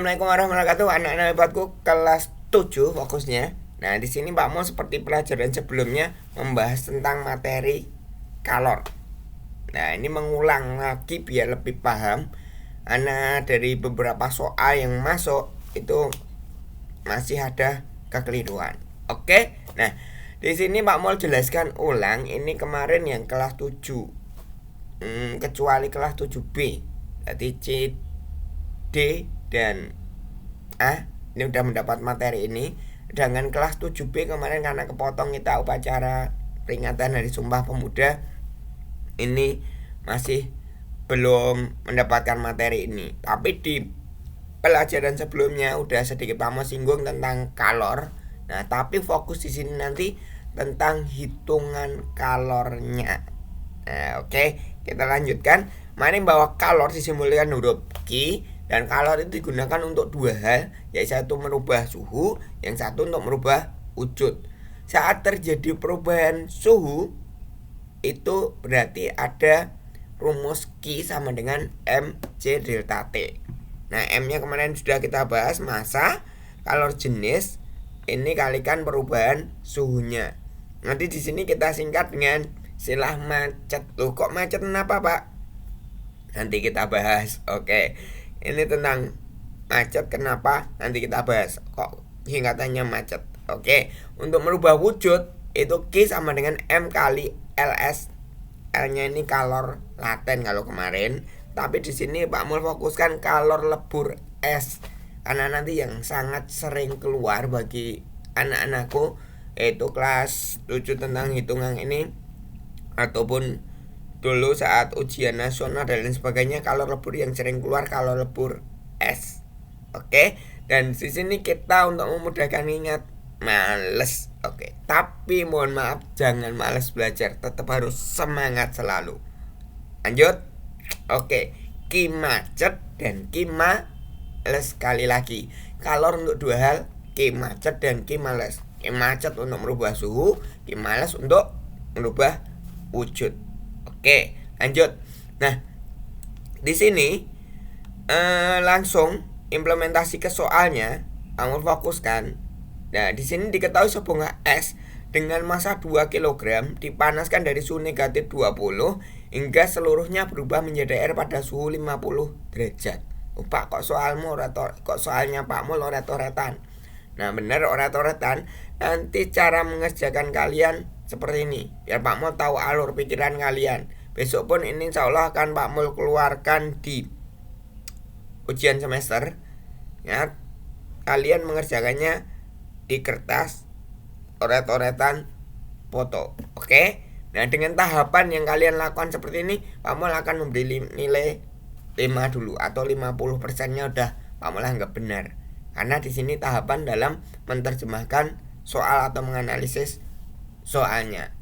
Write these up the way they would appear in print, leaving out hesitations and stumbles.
Assalamualaikum warahmatullahi wabarakatuh, anak-anak hebatku kelas 7 fokusnya. Nah, di sini Pak Mo seperti pelajaran sebelumnya membahas tentang materi kalor. Nah, ini mengulang lagi biar lebih paham. Anak dari beberapa soal yang masuk itu masih ada kekeliruan. Oke. Nah, di sini Pak Mo jelaskan ulang ini kemarin yang kelas 7. Kecuali kelas 7B. Berarti C, D dan A ini udah mendapat materi ini. Dengan kelas 7B kemarin karena kepotong kita upacara peringatan Hari Sumpah Pemuda, ini masih belum mendapatkan materi ini. Tapi di pelajaran sebelumnya udah sedikit Pamo singgung tentang kalor. Nah, tapi fokus di sini nanti tentang hitungan kalornya. Nah, oke, kita lanjutkan. Mari bahwa kalor disimbolkan huruf Q dan kalor itu digunakan untuk dua hal, yaitu satu merubah suhu, yang satu untuk merubah wujud. Saat terjadi perubahan suhu, itu berarti ada rumus Q sama dengan MC delta T. Nah, M-nya kemarin sudah kita bahas, massa, kalor jenis, ini kalikan perubahan suhunya. Nanti di sini kita singkat dengan istilah macet. Loh, kok macet kenapa, Pak? Nanti kita bahas. Oke. Ini tentang macet kenapa nanti kita bahas. Kok singkatannya macet. Oke. Untuk merubah wujud itu Q sama dengan M kali LS. L-nya ini kalor laten kalau kemarin. Tapi di sini Pak Mul fokuskan kalor lebur S. Karena nanti yang sangat sering keluar bagi anak-anakku yaitu kelas 7 tentang hitungan ini, ataupun dulu saat ujian nasional dan lain sebagainya, kalor lebur yang sering keluar kalor lebur S. Oke, dan di sini kita untuk memudahkan ingat males. Oke, tapi mohon maaf jangan males belajar, tetap harus semangat selalu. Lanjut. Oke, Q macet dan Q males. Sekali lagi, kalor untuk dua hal, Q macet dan Q males. Q macet untuk merubah suhu, Q males untuk merubah wujud. Oke, lanjut. Nah, di sini langsung implementasi ke soalnya, kamu fokuskan. Nah, di sini diketahui sebuah es dengan massa 2 kg dipanaskan dari suhu negatif 20 hingga seluruhnya berubah menjadi air pada suhu 50 derajat. Pak, kok soalnya Pak Mul oret-oretan? Nah, benar oret-oretan. Nanti cara mengerjakan kalian seperti ini, biar Pak Mul tahu alur pikiran kalian. Besok pun ini insya Allah akan Pak Mul keluarkan di ujian semester. Ya, kalian mengerjakannya di kertas, oret-oretan, foto. Oke? Nah, dengan tahapan yang kalian lakukan seperti ini, Pak Mul akan memberi nilai 5 dulu, atau 50%-nya udah Pak Mul anggap benar. Karena di sini tahapan dalam menerjemahkan soal atau menganalisis soalnya.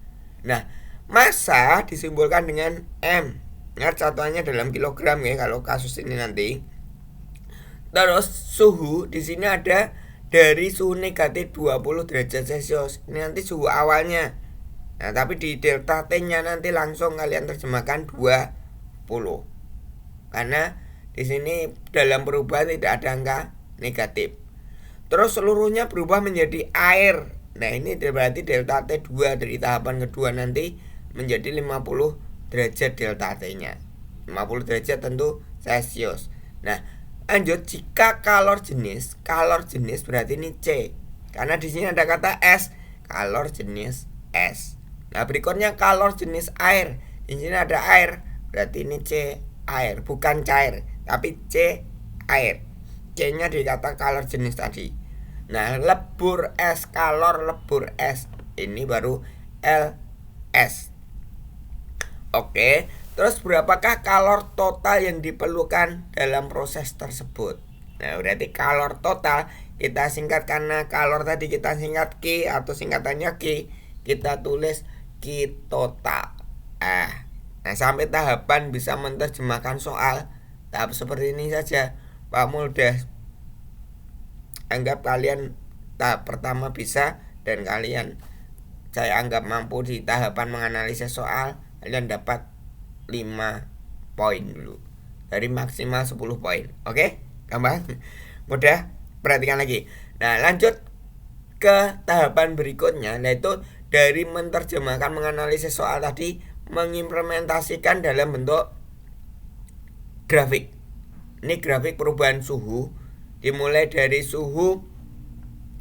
Nah, massa disimbolkan dengan M. Ingat satuannya dalam kilogram ya kalau kasus ini nanti. Terus suhu di sini ada dari suhu negatif 20 derajat Celcius. Ini nanti suhu awalnya. Nah, tapi di delta T-nya nanti langsung kalian terjemahkan 20. Karena di sini dalam perubahan tidak ada angka negatif. Terus seluruhnya berubah menjadi air. Nah, ini berarti delta T2 dari tahapan kedua nanti menjadi 50 derajat delta T-nya. 50 derajat tentu Celcius. Nah, lanjut, jika kalor jenis berarti ini C. Karena di sini ada kata S, kalor jenis S. Nah, berikutnya kalor jenis air. Di sini ada air, berarti ini C, air, bukan cair, tapi C, air. C-nya di kata kalor jenis tadi. Nah, lebur es, kalor lebur es, ini baru LS. Oke, terus berapakah kalor total yang diperlukan dalam proses tersebut? Nah, berarti kalor total kita singkat, karena kalor tadi kita singkat Q atau singkatannya Q, kita tulis Q total. Nah, sampai tahapan bisa menerjemahkan soal tahap seperti ini saja, Pak Mul udah anggap kalian tahap pertama bisa, dan kalian saya anggap mampu di tahapan menganalisis soal. Kalian dapat 5 poin dulu dari maksimal 10 poin. Oke, gampang. Mudah? Perhatikan lagi. Nah, lanjut ke tahapan berikutnya, yaitu dari menerjemahkan, menganalisis soal tadi, mengimplementasikan dalam bentuk grafik. Ini grafik perubahan suhu, dimulai dari suhu,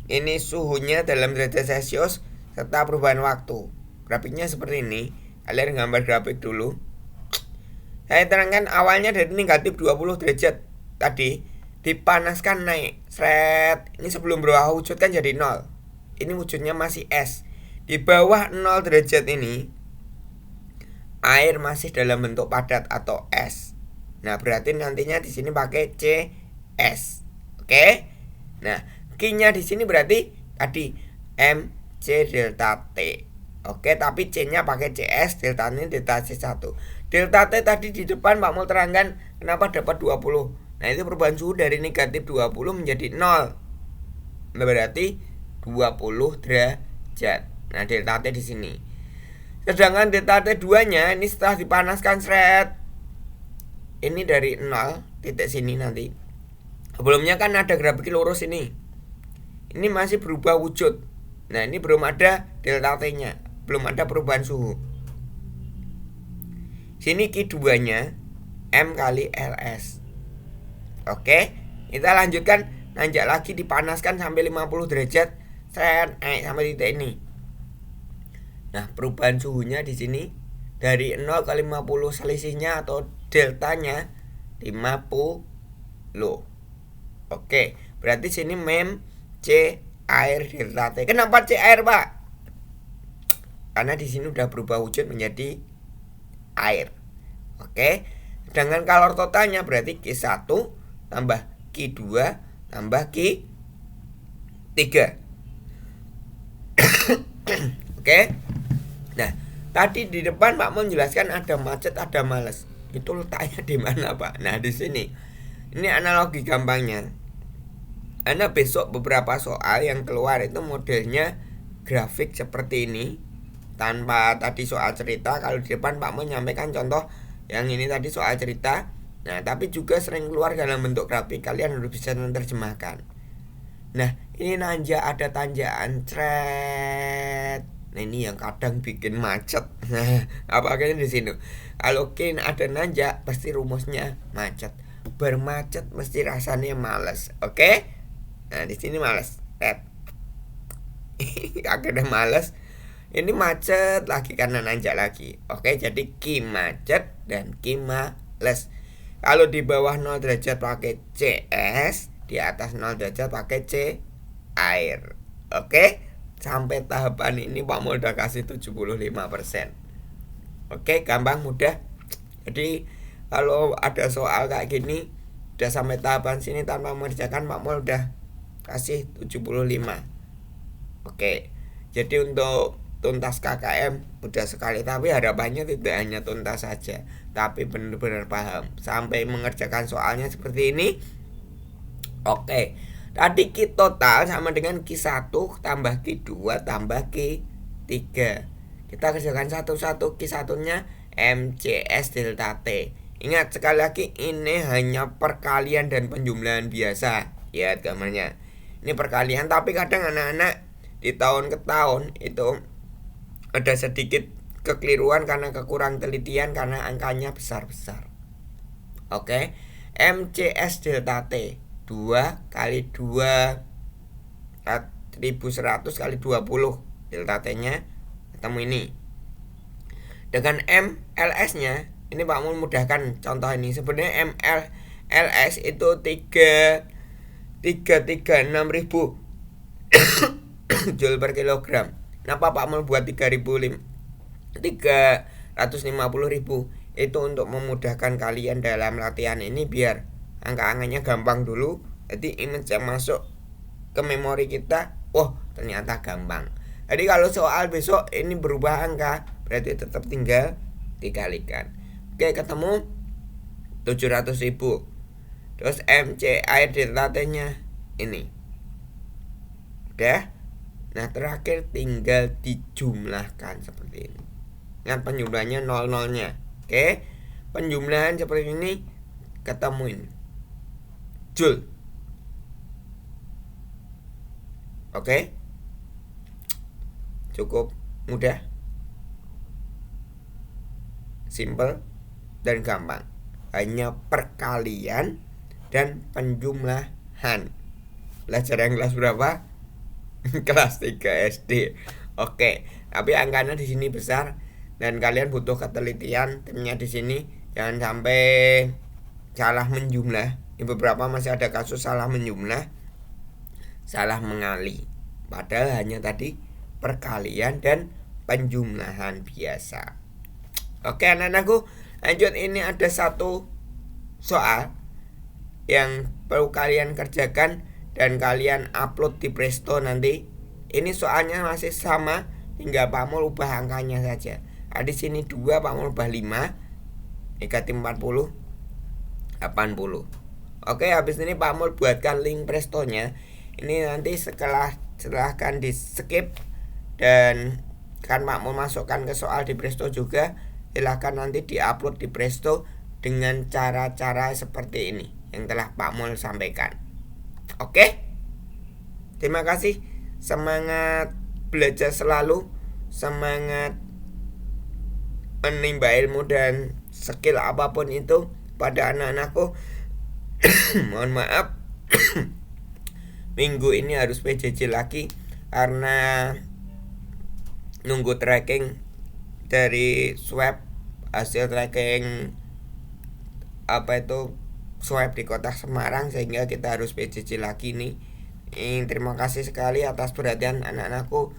ini suhunya dalam derajat Celcius serta perubahan waktu. Grafiknya seperti ini. Kalian gambar grafik dulu. Saya terangkan awalnya dari negatif 20 derajat tadi, dipanaskan naik seret. Ini sebelum berubah wujud kan jadi 0. Ini wujudnya masih es. Di bawah 0 derajat ini air masih dalam bentuk padat atau es. Nah, berarti nantinya di sini pakai CS. Oke? Nah, Q-nya di sini berarti tadi MC delta T. Oke, tapi C-nya pakai CS, delta ini delta C1. Delta T tadi di depan Pak Mul terangkan kenapa dapat 20. Nah, itu perubahan suhu dari negatif 20 menjadi 0. Berarti 20 derajat. Nah, delta T di sini. Sedangkan delta T2-nya ini setelah dipanaskan seret. Ini dari 0 titik sini nanti. Sebelumnya kan ada grafik lurus ini. Ini masih berubah wujud. Nah, ini belum ada delta T-nya, belum ada perubahan suhu. Sini Q2-nya M kali LS. Oke, kita lanjutkan, nanjak lagi, dipanaskan sampai 50 derajat, seret, naik sampai titik ini. Nah, perubahan suhunya di sini dari 0 ke 50, selisihnya atau deltanya 50. Oke, berarti sini mem C air delta T. Kenapa C air, Pak? Karena di sini udah berubah wujud menjadi air. Oke. Sedangkan kalor totalnya berarti Q1 tambah Q2 tambah Q3. Oke. Nah, tadi di depan Pak mau menjelaskan ada macet, ada males. Itu letaknya di mana, Pak? Nah, di sini. Ini analogi gampangnya. Karena besok beberapa soal yang keluar itu modelnya grafik seperti ini, tanpa tadi soal cerita. Kalau di depan Pak mau menyampaikan contoh yang ini tadi soal cerita. Nah, tapi juga sering keluar dalam bentuk grafik. Kalian harus bisa menerjemahkan. Nah, ini nanjak ada tanjakan cret. Nah, ini yang kadang bikin macet. Nah, apakah di sini? Kalau kin ada nanjak, pasti rumusnya macet. Bermacet mesti rasanya males. Oke? Nah, di sini males. Akhirnya males. Ini macet lagi karena nanjak lagi. Oke, jadi Q macet dan Q males. Kalau di bawah 0 derajat pakai CS, di atas 0 derajat pakai C air. Oke? Sampai tahapan ini Pak Mul udah kasih 75%. Oke, gampang, mudah. Jadi kalau ada soal kayak gini udah sampai tahapan sini tanpa mengerjakan, Pak Mul udah kasih 75. Oke. Jadi untuk tuntas KKM udah sekali, tapi harapannya tidak hanya tuntas saja, tapi benar-benar paham sampai mengerjakan soalnya seperti ini. Oke. Tadi Q total sama dengan Q1 tambah Q2 tambah Q3. Kita kerjakan satu-satu. Q1-nya MCS delta T. Ingat sekali lagi, ini hanya perkalian dan penjumlahan biasa. Lihat gambarnya. Ini perkalian, tapi kadang anak-anak di tahun ke tahun itu ada sedikit kekeliruan karena kekurang telitian, karena angkanya besar-besar. Oke. MCS delta T 2 kali 2 1100 kali 20. Delta T-nya ketemu ini. Dengan MLS nya ini Pak Mul mudahkan contoh ini. Sebenarnya MLS itu 336.000 Joule per kilogram. Kenapa Pak Mul buat 350.000? Itu untuk memudahkan kalian dalam latihan ini, biar angka-angkanya gampang dulu. Jadi image yang masuk ke memori kita, ternyata gampang. Jadi kalau soal besok ini berubah angka, berarti tetap tinggal dikalikan. Oke, ketemu 700.000. Terus MC air delta T-nya ini. Udah. Nah, terakhir tinggal dijumlahkan seperti ini. Ingat penjumlahannya 00-nya. Oke. Penjumlahan seperti ini, ketemuin Joule. Oke, cukup mudah, simple, dan gampang. Hanya perkalian dan penjumlahan. Belajar yang kelas berapa? Kelas 3 SD. Oke, tapi angkanya di sini besar dan kalian butuh ketelitian timnya di sini. Jangan sampai salah menjumlah. Di beberapa masih ada kasus salah menjumlah, salah mengali. Padahal hanya tadi perkalian dan penjumlahan biasa. Oke anak-anakku, lanjut. Ini ada satu soal yang perlu kalian kerjakan dan kalian upload di Presto nanti. Ini soalnya masih sama, tinggal Pak Mul ubah angkanya saja. Di sini 2, Pak Mul ubah 5, negatif 40, 80. Oke, habis ini Pak Mul buatkan link Prestonya. Ini nanti silahkan di skip dan kan Pak Mul masukkan ke soal di Presto juga. Silahkan nanti diupload di Presto dengan cara-cara seperti ini yang telah Pak Mul sampaikan. Oke, terima kasih. Semangat belajar selalu, semangat menimba ilmu dan skill apapun itu pada anak-anakku. Mohon maaf, minggu ini harus PJJ lagi karena nunggu tracking dari swab, hasil tracking swab di kota Semarang, sehingga kita harus PJJ lagi nih. Terima kasih sekali atas perhatian anak-anakku.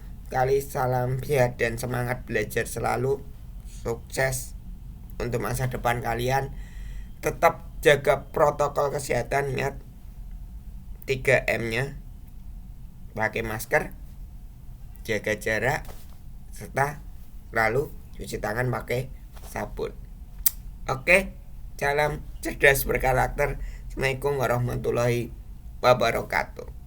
Salam sehat dan semangat belajar selalu. Sukses untuk masa depan kalian. Tetap jaga protokol kesehatan, ingat 3M-nya. Pakai masker, jaga jarak, serta lalu cuci tangan pakai sabun. Oke, salam cerdas berkarakter. Assalamualaikum warahmatullahi wabarakatuh.